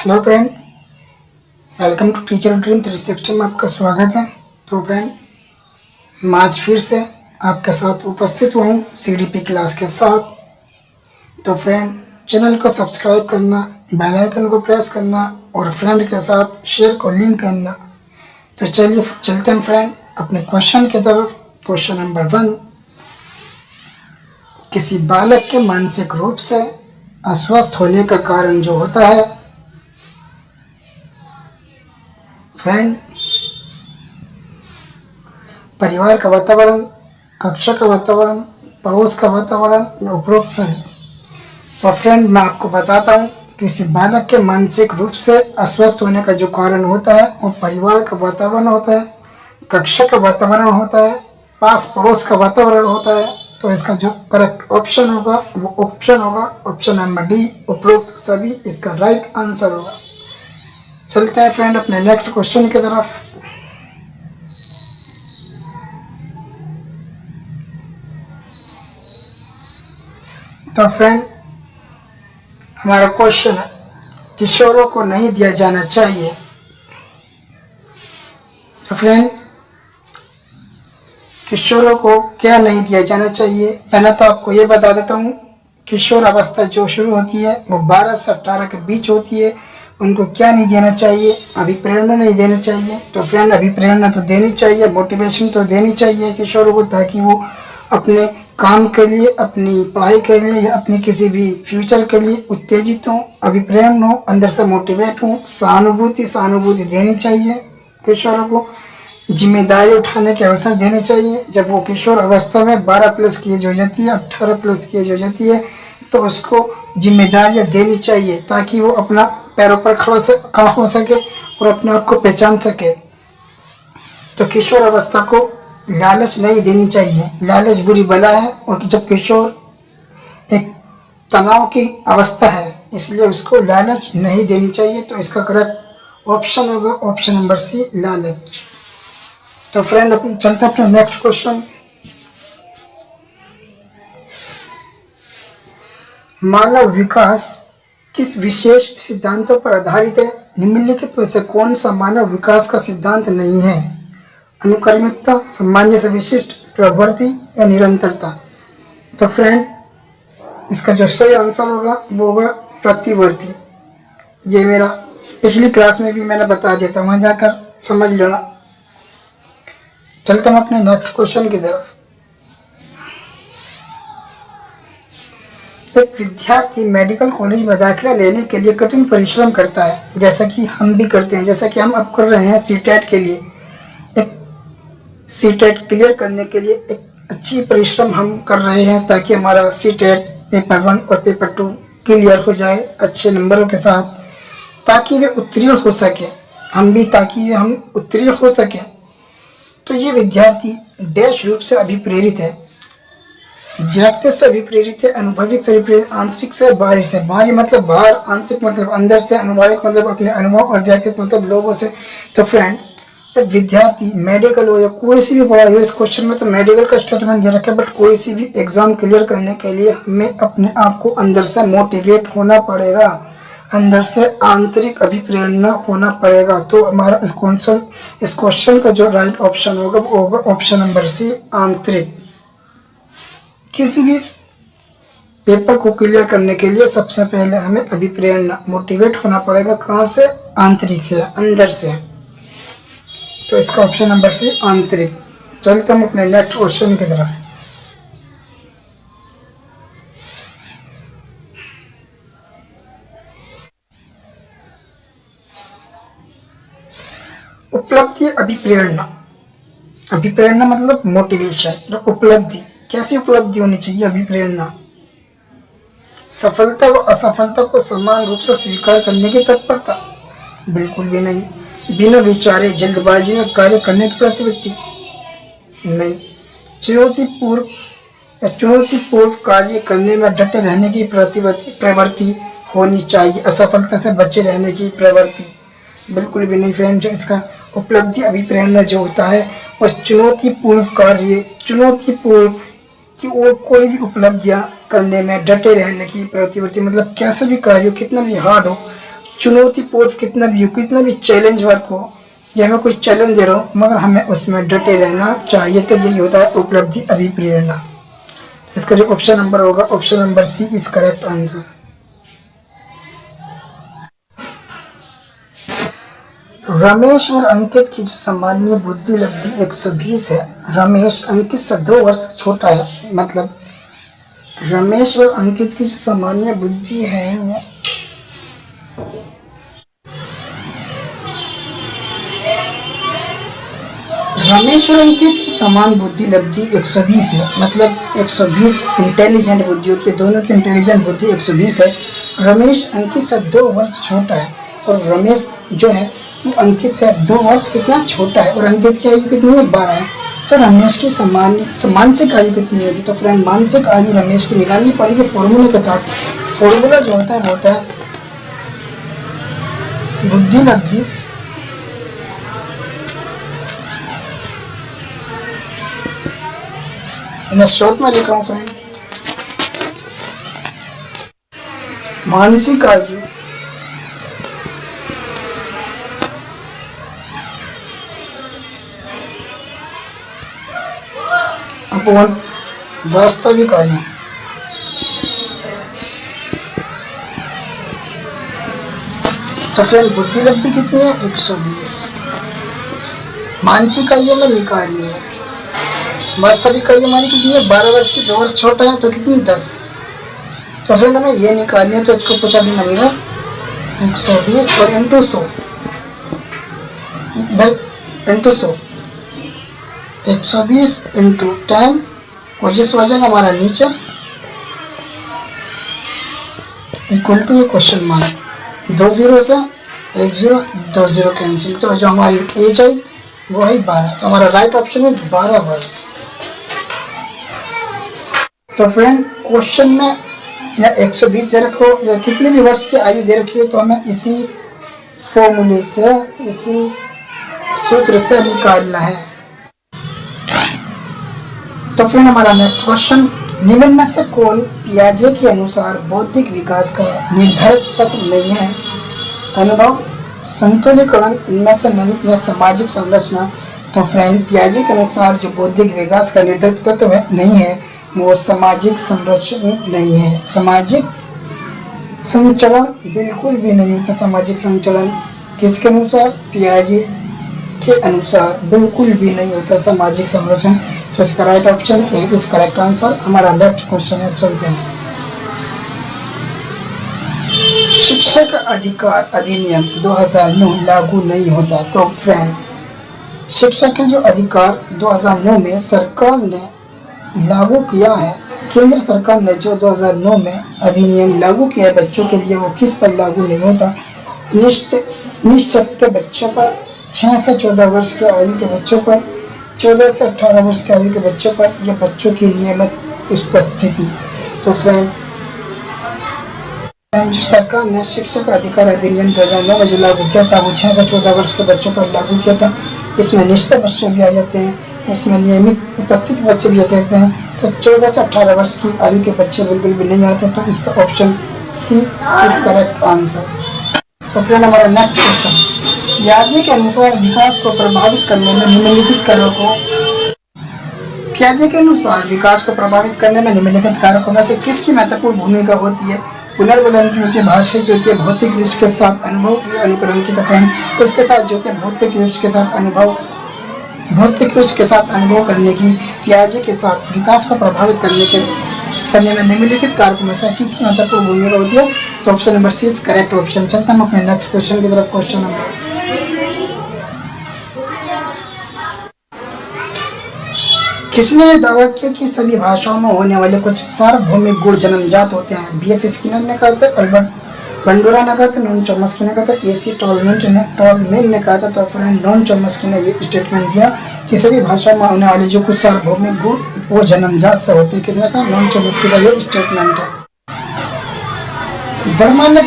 Hello friend, welcome to teacher dream 360 में आपका स्वागत है। तो फ्रेंड, मैं आज फिर से आपके साथ उपस्थित हुआ हूँ सीडीपी क्लास के साथ। तो फ्रेंड, चैनल को सब्सक्राइब करना, बेल आइकन को प्रेस करना और फ्रेंड के साथ शेयर को लिंक करना। तो चलिए चलते हैं फ्रेंड अपने क्वेश्चन की तरफ। क्वेश्चन नंबर 1, किसी बालक के मानसिक रूप से अस्वस्थ होने का कारण जो होता है फ्रेंड, परिवार का वातावरण, कक्षा का वातावरण, पड़ोस का वातावरण या उपरोक्त सही। तो फ्रेंड, मैं आपको बताता हूँ, किसी बालक के मानसिक रूप से अस्वस्थ होने का जो कारण होता है वो परिवार का वातावरण होता है, कक्षा का वातावरण होता है, पास पड़ोस का वातावरण होता है। तो इसका जो करेक्ट ऑप्शन होगा वो ऑप्शन होगा ऑप्शन नंबर डी, उपरोक्त सभी इसका राइट आंसर होगा। चलते हैं फ्रेंड अपने नेक्स्ट क्वेश्चन की तरफ। तो फ्रेंड, हमारा क्वेश्चन है, किशोरों को नहीं दिया जाना चाहिए। तो फ्रेंड, किशोरों को क्या नहीं दिया जाना चाहिए, पहले तो आपको ये बता देता हूँ। किशोर अवस्था जो शुरू होती है वो 12 से 18 के बीच होती है। उनको क्या नहीं देना चाहिए? अभिप्रेरणा नहीं देनी चाहिए। तो फ्रेंड, अभिप्रेरणा तो देनी चाहिए, मोटिवेशन तो देनी चाहिए किशोरों को, ताकि वो अपने काम के लिए, अपनी पढ़ाई के लिए या अपने किसी भी फ्यूचर के लिए उत्तेजित हों, अभिप्रेरण हो, अंदर से मोटिवेट हों। सहानुभूति देनी चाहिए किशोरों को। जिम्मेदारी उठाने के अवसर देने चाहिए। जब वो किशोर अवस्था में 12+ की एज हो जाती है, 18+ की एज हो जाती है, तो उसको जिम्मेदारियां देनी चाहिए ताकि वो अपना पैरों पर खड़ा हो सके और अपने आप को पहचान सके। तो किशोर अवस्था को लालच नहीं देनी चाहिए। लालच बुरी बला है, और जब किशोर एक तनाव की अवस्था है, इसलिए उसको लालच नहीं देनी चाहिए। तो इसका करेक्ट ऑप्शन होगा ऑप्शन नंबर सी, लालच। तो फ्रेंड, अपन चलते हैं अपने नेक्स्ट क्वेश्चन। मानव विकास किस विशेष सिद्धांतों पर आधारित है? निम्नलिखित में से कौन सा मानव विकास का सिद्धांत नहीं है? अनुक्रमिकता, सामान्य से विशिष्ट, प्रवृत्ति या निरंतरता। तो फ्रेंड, इसका जो सही आंसर होगा वो होगा प्रतिवर्ती। ये मेरा पिछली क्लास में भी मैंने बता दिया था, वहाँ जाकर समझ लेना। चलते हम अपने नेक्स्ट क्वेश्चन की तरफ। एक विद्यार्थी मेडिकल कॉलेज में दाखिला लेने के लिए कठिन परिश्रम करता है, जैसा कि हम भी करते हैं, जैसा कि हम अब कर रहे हैं सीटेट के लिए। एक सीटेट क्लियर करने के लिए एक अच्छी परिश्रम हम कर रहे हैं, ताकि हमारा सीटेट पेपर 1 और पेपर 2 क्लियर हो जाए अच्छे नंबरों के साथ, ताकि वे उत्तीर्ण हो सके, ताकि हम उत्तीर्ण हो सके। तो ये विद्यार्थी डैश रूप से अभिप्रेरित है। व्यक्ति से अभिप्रेरित है, अनुभविक से अभिप्रेरित, आंतरिक से, बाहरी से। बाहरी मतलब बाहर, आंतरिक मतलब अंदर से, अनुभविक मतलब अपने अनुभव, और व्यक्तित्व मतलब लोगों से। तो फ्रेंड, एक विद्यार्थी मेडिकल हो या कोई सी भी पढ़ाई हो, इस क्वेश्चन में तो मेडिकल का स्टेटमेंट दे रखा है, बट कोई सी भी एग्जाम क्लियर करने के लिए हमें अपने आप को अंदर से मोटिवेट होना पड़ेगा, अंदर से आंतरिक अभिप्रेरणा होना पड़ेगा। तो हमारा इस क्वेश्चन का जो राइट ऑप्शन होगा वो होगा ऑप्शन नंबर सी, आंतरिक। किसी भी पेपर को क्लियर करने के लिए सबसे पहले हमें अभिप्रेरणा, मोटिवेट होना पड़ेगा। कहाँ से? आंतरिक से, अंदर से। तो इसका ऑप्शन नंबर सी, आंतरिक। चलते हम अपने नेक्स्ट क्वेश्चन की तरफ। उपलब्धि, अभिप्रेरणा। अभिप्रेरणा मतलब मोटिवेशन। उपलब्धि, कैसी उपलब्धि होनी चाहिए? अभिप्रेरणा। सफलता व असफलता को समान रूप से स्वीकार करने की तत्परता? बिल्कुल भी नहीं। बिना विचारे जल्दबाजी में कार्य करने की प्रवृत्ति? नहीं। चुनौतीपूर्व कार्य करने में डटे रहने की प्रवृत्ति होनी चाहिए। असफलता से बचे रहने की प्रवृत्ति? बिल्कुल भी नहीं फ्रेंड। जो इसका उपलब्धि, अभिप्रेरणा जो होता है वह चुनौतीपूर्व कार्य, चुनौतीपूर्व कि वो कोई भी उपलब्धियां करने में डटे रहने की प्रवृत्ति, मतलब कैसे भी कार्य हो, कितना भी हार्ड हो, चुनौतीपूर्व कितना भी चैलेंज वर्क हो, या मैं कोई चैलेंज दे रहा हूँ मगर हमें उसमें डटे रहना चाहिए, तो यही होता है उपलब्धि अभिप्रेरणा। इसका जो ऑप्शन नंबर होगा, option number C is correct answer. Ramesh और अंकित की जो सामान्य बुद्धि लब्धि 120 है। रमेश अंकित से 2 वर्ष छोटा है, मतलब रमेश और अंकित की जो सामान्य बुद्धि है वो रमेश और अंकित की समान बुद्धि लब्धि 120 है, मतलब 120 इंटेलिजेंट बुद्धि होती है, दोनों की इंटेलिजेंट बुद्धि 120 है। रमेश अंकित से 2 वर्ष छोटा है, और रमेश जो है वो अंकित से 2 वर्ष कितना छोटा है, और अंकित की आयु कितनी है, 12 है। तो रमेश की मानसिक आयु कितनी होगी? तो फ्रेंड मानसिक आयु रमेश की निकालनी पड़ेगी फॉर्मूले के साथ। फॉर्मूला जो होता है वो होता है बुद्धि लब्धि मैं शॉर्ट में लिख रहा हूँ फ्रेंड, मानसिक आयु अपॉन वास्तविक आयु। तो फ्रेंड बुद्धि लब्धि कितनी है, 120। मानसिक आयु में निकालनी है, वास्तविक आयु हमारी कितनी है, 12 वर्ष की, 2 वर्ष छोटा है, तो कितनी 10। तो फ्रेंड हमें ये निकालनी है, तो इसको पूछा देना भैया 120 और इंटू 100, इधर इंटू 100, 120 इंटू 10, और जिस वजह का हमारा नीचे इक्वल टू ये क्वेश्चन मार्क, 2 0 से 1 0, 2 0 कैंसिल, तो जो हमारी एज आई वो है 12। तो हमारा राइट ऑप्शन है 12 वर्ष। तो फ्रेंड क्वेश्चन में या 120 दे रखो या कितने भी वर्ष की आयु दे रखी हो, तो हमें इसी फॉर्मूले से, इसी सूत्र से निकालना है। तो फ्रेंड हमारा नेक्स्ट क्वेश्चन, निम्न में से कौन पियाजे के अनुसार बौद्धिक विकास का निर्धारक तत्व नहीं है? अनुभव, संतुलीकरण, इनमें से नहीं, या सामाजिक संरचना। तो फ्रेंड पियाजे के अनुसार जो बौद्धिक विकास का निर्धारक तत्व है नहीं है, वो सामाजिक संरचना नहीं है। सामाजिक संचलन बिल्कुल भी नहीं होता। सामाजिक संचलन किसके अनुसार? पियाजे के अनुसार बिल्कुल भी नहीं होता सामाजिक संरचना। तो इसका right option A is correct answer. हमारा नेक्स्ट क्वेश्चन है, चलते हैं। शिक्षक अधिकार अधिनियम 2009 लागू नहीं होता। तो फ्रेंड शिक्षक के जो अधिकार 2009 में सरकार ने लागू किया है, केंद्र सरकार ने जो 2009 में अधिनियम लागू किया है बच्चों के लिए, वो किस पर लागू नहीं होता? निश्चित बच्चों पर, 6 से 14 वर्ष के आयु के बच्चों पर, 14 से 18 वर्ष के आयु के बच्चों पर, या बच्चों की नियमित उपस्थिति। तो फ्रेंड सरकार ने शिक्षक अधिकार अधिनियम 2009 में जो लागू किया था, वो 6 से 14 वर्ष के बच्चों पर लागू किया था। इसमें निश्चित बच्चे भी आ जाते हैं, इसमें नियमित उपस्थित बच्चे भी आ जाते हैं। तो 14 से 18 वर्ष की आयु के बच्चे बिल्कुल भी नहीं आते। तो इसका option C is correct answer. तो फ्रेंड हमारा नेक्स्ट क्वेश्चन, पियाजे के अनुसार विकास को प्रभावित करने में निम्नलिखित कारकों, पियाजे के अनुसार विकास को प्रभावित करने में निम्नलिखित कारकों में से किसकी महत्वपूर्ण भूमिका होती है? पुनर्वलन की होती है, भाषा की होती है, भौतिक विश्व के साथ अनुभव की, अनुकरण की। तो फ्रेंड इसके साथ जो होती है भौतिक विश्व के साथ अनुभव, भौतिक विश्व के साथ अनुभव करने की, पियाजे के साथ विकास को प्रभावित करने में निम्नलिखित कारकों में से किसकी महत्वपूर्ण भूमिका होती है? तो option number C is correct option. चलते हम अपने नेक्स्ट क्वेश्चन की तरफ। क्वेश्चन नंबर, किसने यह दावा किया कि सभी भाषाओं में होने वाले कुछ सार्वभौमिक गुण जन्मजात होते हैं? BF स्किनर ने कहा था, अल्बर्ट बंडोरा ने कहा था, नॉन चॉम्स्की ने कहा था, AC टॉलमैन ने कहा था। तो फ्रेंड नॉन चॉम्स्की ने ये स्टेटमेंट दिया कि सभी भाषाओं में होने वाले जो कुछ सार्वभौमिक गुण वो जन्मजात से होते हैं। किसने कहा? नॉन चॉम्स्की का ये स्टेटमेंट है। वर्मा ने